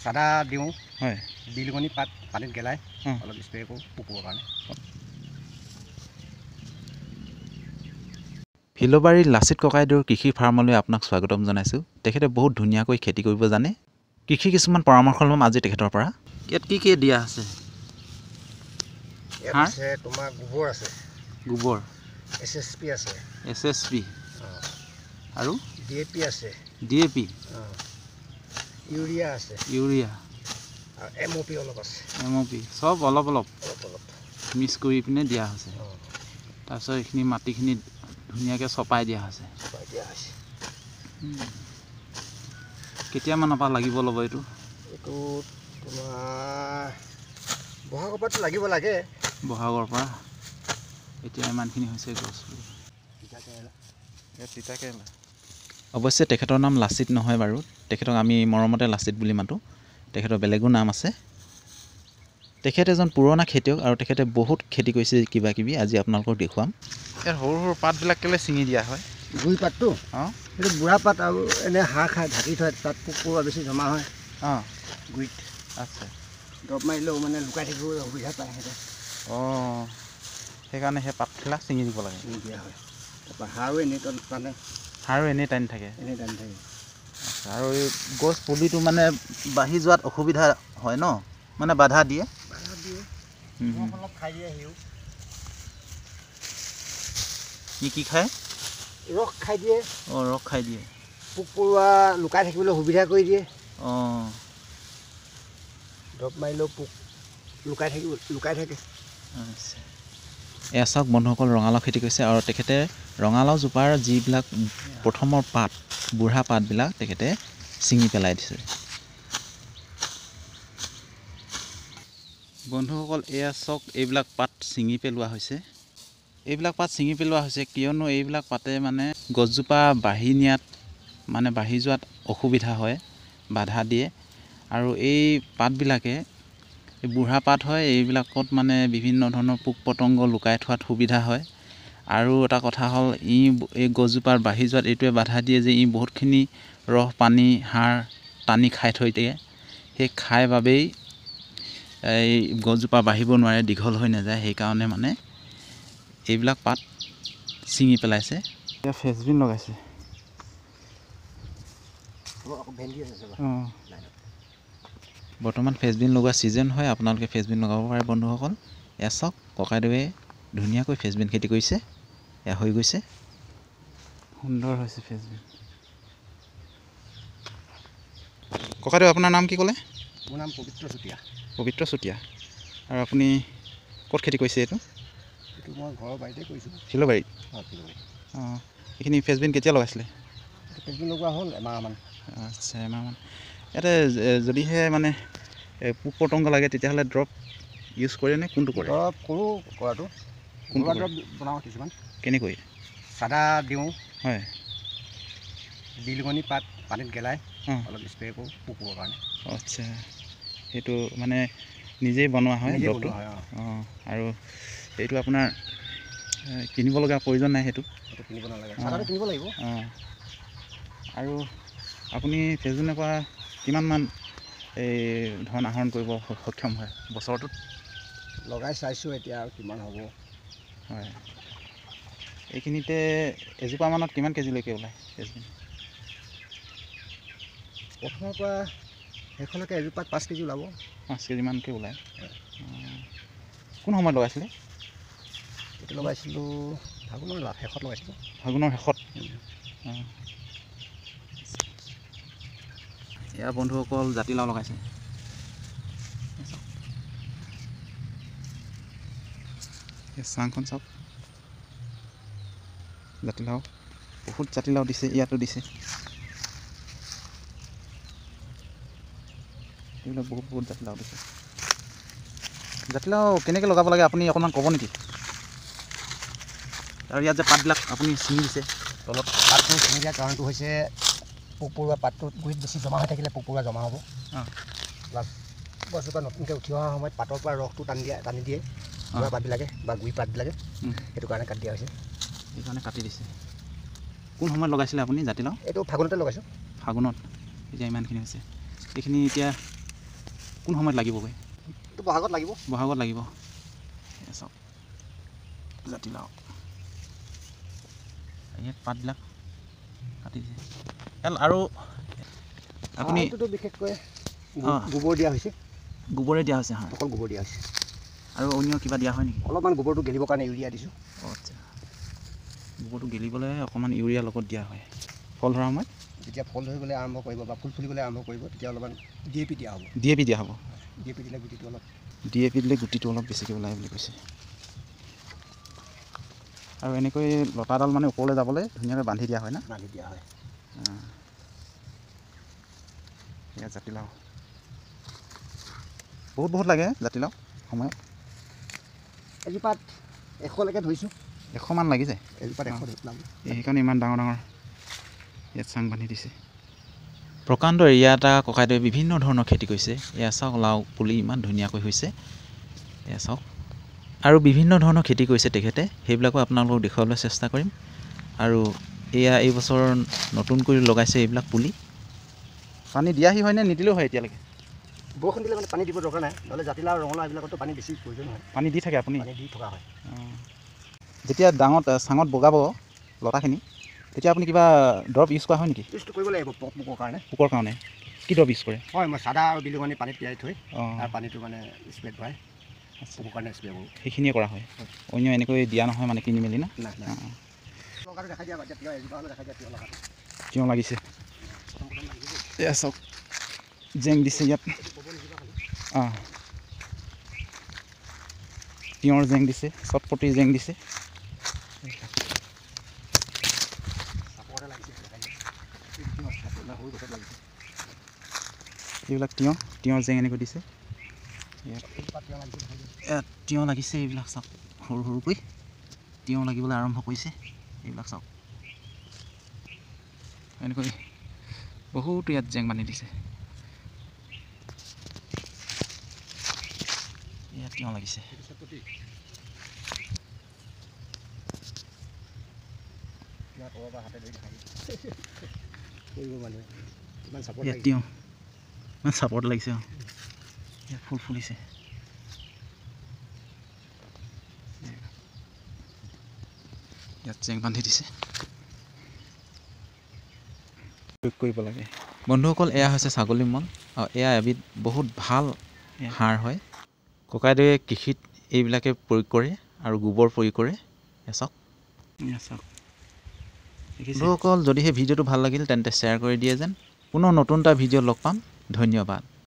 চাদা দিওঁ হয় বিলগনি পাত পানীত গেলাই অলপ স্প্ৰে কৰোঁ পোকৰ কাৰণে। ফিলবাৰীৰ লাচিত ককাইদেউৰ কৃষি ফাৰ্মলৈ আপোনাক স্বাগতম জনাইছোঁ। তেখেতে বহুত ধুনীয়াকৈ খেতি কৰিব জানে। কৃষি কিছুমান পৰামৰ্শ ল'ম আজি তেখেতৰ পৰা। ইয়াত কি কি দিয়া আছে? ইয়াত আছে তোমাৰ গোবৰ আছে, গোবৰ, SSP আছে, SSP আৰু DAP আছে, DAP, ইউৰিয়া আছে, ইউৰিয়া আৰু MOP অলপ আছে, MOP চব অলপ অলপ অলপ মিক্স কৰি পিনে দিয়া হৈছে। তাৰপিছত এইখিনি মাটিখিনি ধুনীয়াকৈ চপাই দিয়া হৈছে। কেতিয়ামানৰ পৰা লাগিব ল'ব এইটো? এইটো তোমাৰ বহাগৰ পৰাতো লাগিব লাগে। বহাগৰ পৰা এতিয়া ইমানখিনি হৈছে গছ। তিতাকেৰেলা অৱশ্যে তেখেতৰ নাম লাচিত নহয় বাৰু, তেখেতক আমি মৰমতে লাচিত বুলি মাতোঁ। তেখেতৰ বেলেগো নাম আছে। তেখেত এজন পুৰণা খেতিয়ক আৰু তেখেতে বহুত খেতি কৰিছে কিবা কিবি, আজি আপোনালোকক দেখুৱাম। ইয়াত সৰু সৰু পাতবিলাক কেলৈ ছিঙি দিয়া হয়? গুৰি পাতটো সেইটো বুঢ়া পাত আৰু এনে হাঁহ খাই ঢাকি থয়, তাত পোক পৰুৱা বেছি জমা হয় গুৰিত। আচ্ছা, দৰৱ মাৰিলেও মানে লুকাই থাকিবলৈ সুবিধা পায় সিহঁতে। সেইকাৰণে সেই পাতবিলাক ছিঙি দিব লাগে। ছিঙি দিয়া হয়। তাৰপৰা সাৰো এনেই টানে, সাৰো এনেই টানি থাকে। থাকে। আচ্ছা, আৰু এই গছ পুলিটো মানে বাঢ়ি যোৱাত অসুবিধা হয় ন, মানে বাধা দিয়ে? অলপ খাই দিয়ে সিও। কি খায়? ৰস খাই দিয়ে। ৰস খাই দিয়ে। পোক পৰুৱা লুকাই থাকিবলৈ সুবিধা কৰি দিয়ে। দৰৱ মাৰিলেও পোক লুকাই থাকে। আচ্ছা, এয়া চাওক বন্ধুসকল, ৰঙালাও খেতি কৰিছে আৰু তেখেতে ৰঙালাও জোপাৰ যিবিলাক প্ৰথমৰ পাত, বুঢ়া পাতবিলাক তেখেতে ছিঙি পেলাই দিছে। বন্ধুসকল এয়া চাওক, এইবিলাক পাত ছিঙি পেলোৱা হৈছে। এইবিলাক পাত ছিঙি পেলোৱা হৈছে কিয়নো এইবিলাক পাতে মানে গছজোপা বাঢ়ি নিয়াত, মানে বাঢ়ি যোৱাত অসুবিধা হয়, বাধা দিয়ে। আৰু এই পাতবিলাকে বুঢ়া পাত হয়, এইবিলাকত মানে বিভিন্ন ধৰণৰ পোক পতংগ লুকাই থোৱাত সুবিধা হয়। আৰু এটা কথা হ'ল, এই গছজোপাৰ বাঢ়ি যোৱাত এইটোৱে বাধা দিয়ে যে বহুতখিনি ৰস পানী সাৰ টানি খাই থৈ দিয়ে। সেই খাই বাবেই এই গছজোপা বাঢ়িব নোৱাৰে, দীঘল হৈ নাযায়। সেইকাৰণে মানে এইবিলাক পাত ছিঙি পেলাইছে। এতিয়া ফ্ৰেঞ্চবিন লগাইছে। বৰ্তমান ফ্ৰেঞ্চবিন লগোৱা ছিজন হয়, আপোনালোকে ফ্ৰেঞ্চবিন লগাব পাৰে বন্ধুসকল। এয়া চাওক, ককাইদেৱে ধুনীয়াকৈ ফ্ৰেঞ্চবিন খেতি কৰিছে। এয়া হৈ গৈছে, সুন্দৰ হৈছে ফ্ৰেঞ্চবিন। ককাইদেউ আপোনাৰ নাম কি ক'লে? মোৰ নাম পবিত্ৰ চুতীয়া। পবিত্ৰ চুতীয়া। আৰু আপুনি ক'ত খেতি কৰিছে এইটো? এইটো মই ঘৰৰ বাৰীতে কৰিছোঁ। ফিলবাৰীত? ফিলবাৰীত। এইখিনি ফ্ৰেঞ্চবিন কেতিয়া লগাইছিলে? ফ্ৰেঞ্চবিন লগোৱা হ'ল এমাহমান। আচ্ছা, এমাহমান। ইয়াতে যদিহে মানে পোক পতংগ লাগে তেতিয়াহ'লে দৰৱ ইউজ কৰেনে? কোনটো কৰে? দৰৱ কৰোঁ কৰাটো। ঘৰুৱা দৰৱ বনাওঁ কিছুমান। কেনেকৈ? চাদা দিওঁ। হয়। বিলগনি পাত পানীত গেলাই অলপ স্প্ৰে কৰোঁ পোকৰ কাৰণে। আচ্ছা, সেইটো মানে নিজেই বনোৱা হয় দৰৱটো? আৰু এইটো আপোনাৰ কিনিব লগা প্ৰয়োজন নাই সেইটো? সেইটো কিনিব নালাগে, চাদাটো কিনিব লাগিব। আৰু আপুনি ফ্ৰেঞ্চবিনৰ পৰা কিমানমান এই ধন আহৰণ কৰিব সক্ষম হয় বছৰটোত? লগাই চাইছোঁ এতিয়া আৰু কিমান হ'ব। হয়, এইখিনিতে এজোপা মানত কিমান কেজিলৈকে ওলায় ফ্ৰেঞ্চবিন? প্ৰথমৰ পৰা সেইখনলৈকে এজোপাত 5 কেজি ওলাব। 5 কেজিমানকৈ ওলায়। কোন সময়ত লগাইছিলে? এইটো লগাইছিলোঁ ফাগুনৰ শেষত লগাইছিলোঁ। ফাগুনৰ শেষত? এয়া বন্ধুসকল জাতিলাও লগাইছে। চাংখন চাওক, জাতিলাও বহুত জাতিলাও দিছে, ইয়াতো দিছে। এইবিলাক বহুত জাতিলাও দিছে। জাতিলাও কেনেকৈ লগাব লাগে আপুনি অকণমান ক'ব নেকি? আৰু ইয়াত যে পাতবিলাক আপুনি ছিঙি দিছে তলত, পাতটো ছিঙি দিয়াৰ কাৰণটো হৈছে পোক পৰুৱা পাতটো গুৰিত বেছি জমা হৈ থাকিলে পোক পৰুৱা জমা হ'ব। প্লাছ গছজোপা নতুনকৈ উঠি অহাৰ সময়ত পাতৰ পৰা ৰসটো টানি দিয়ে বুঢ়া পাতবিলাকে বা গুৰি পাতবিলাকে, সেইটো কাৰণে কাটি দিয়া হৈছে। সেইকাৰণে কাটি দিছে। কোন সময়ত লগাইছিলে আপুনি জাতিলাও? এইটো ফাগুনতে লগাইছোঁ। ফাগুনত? এতিয়া ইমানখিনি হৈছে। এইখিনি এতিয়া কোন সময়ত লাগিবগৈ? এইটো বহাগত লাগিব। বহাগত লাগিব। চাওক জাতিলাও ইয়াত পাতবিলাক কাটি দিছে। আৰু আপুনি এইটোতো বিশেষকৈ গোবৰ দিয়া হৈছে। গোবৰে দিয়া হৈছে? হয়, অকল গোবৰ দিয়া হৈছে। আৰু অন্য কিবা দিয়া হয় নেকি? অলপমান গোবৰটো গেলিবৰ কাৰণে ইউৰিয়া দিছোঁ। আচ্ছা, গোবৰটো গেলিবলৈ অকণমান ইউৰিয়া লগত দিয়া হয়। ফল ধৰা সময়ত যেতিয়া ফল ধৰিবলৈ আৰম্ভ কৰিব বা ফুল ফুলিবলৈ আৰম্ভ কৰিব তেতিয়া অলপমান DAP দিয়া হ'ব। DAP দিয়া হ'ব। DAP দিলে গুটিটো অলপ বেছিকৈ ওলায় বুলি কৈছে। আৰু এনেকৈ লতাডাল মানে ওপৰলৈ যাবলৈ ধুনীয়াকৈ বান্ধি দিয়া হয় না? বান্ধি দিয়া হয়। এয়া জাতিলাও বহুত লাগে জাতিলাও সময়ত। এজোপাত 100লৈকে ধৰিছোঁ। 100 মান লাগি যায় এজোপাত 100 ধৰিছোঁ। সেইকাৰণে ইমান ডাঙৰ ইয়াত চাং বান্ধি দিছে। প্ৰকাণ্ড এৰিয়া এটা ককাইদেৱে বিভিন্ন ধৰণৰ খেতি কৰিছে। এয়া চাওক লাও পুলি ইমান ধুনীয়াকৈ হৈছে। এয়া চাওক আৰু বিভিন্ন ধৰণৰ খেতি কৰিছে তেখেতে, সেইবিলাকো আপোনালোকক দেখুৱাবলৈ চেষ্টা কৰিম। আৰু এয়া এই বছৰ নতুনকৈ লগাইছে এইবিলাক পুলি। পানী দিয়াহি হয়নে নিদিলেও হয় এতিয়ালৈকে? বৰষুণ দিলে মানে পানী দিব দৰকাৰ নাই, নহ'লে জাতিলাও ৰঙালাও এইবিলাকতো পানী বেছি প্ৰয়োজন হয়। পানী দি থাকে আপুনি? পানী দি থকা হয়। যেতিয়া চাঙত বগাব লতাখিনি তেতিয়া আপুনি কিবা দৰৱ ইউজ কৰা হয় নেকি? ইউজটো কৰিব লাগিব পোকৰ কাৰণে। পোকৰ কাৰণে কি দৰৱ ইউজ কৰে? হয়, মই চাদা আৰু বিলুঙনি পানীত তিয়াই থৈ তাৰ পানীটো মানে স্প্ৰেড ভৰাই পোকৰ কাৰণে স্প্ৰে কৰোঁ। সেইখিনিয়ে কৰা হয়, অন্য এনেকৈ দিয়া নহয় মানে কিনি মেলি না? লগাটো দেখাই দিয়া, এতিয়া এজোপা হ'লে দেখাই দিয়া লগাটো। তিয়ঁহ লাগিছে। এয়া চাওক জেং দিছে ইয়াত। তিয়ঁহৰ জেং দিছে, চটপটিৰ জেং দিছে। এইবিলাক তিয়ঁহৰ জেং এনেকৈ দিছে। ইয়াত তিয়ঁহ লাগিছে, এইবিলাক চাওক সৰু সৰুকৈ তিয়ঁহ লাগিবলৈ আৰম্ভ কৰিছে। এইবিলাক চাওক এনেকৈ বহুতো ইয়াত জেং বান্ধি দিছে। ইয়াত তিয়ঁহ লাগিছে। ইয়াত তিয়ঁহ ইমান চাপৰ্ট লাগিছে। ইয়াত ফুল ফুলিছে। ইয়াত জেং বান্ধি দিছে। প্ৰয়োগ কৰিব লাগে বন্ধুসকল। এয়া হৈছে ছাগলী মল আৰু এয়া এবিধ বহুত ভাল সাৰ হয়। ককাইদেৱে কৃষিত এইবিলাকে প্ৰয়োগ কৰে আৰু গোবৰ প্ৰয়োগ কৰে। চাওক বন্ধুসকল, যদি সেই ভিডিঅ'টো ভাল লাগিল তেন্তে শ্বেয়াৰ কৰি দিয়ে যেন। পুনৰ নতুন এটা ভিডিঅ' লগ পাম। ধন্যবাদ।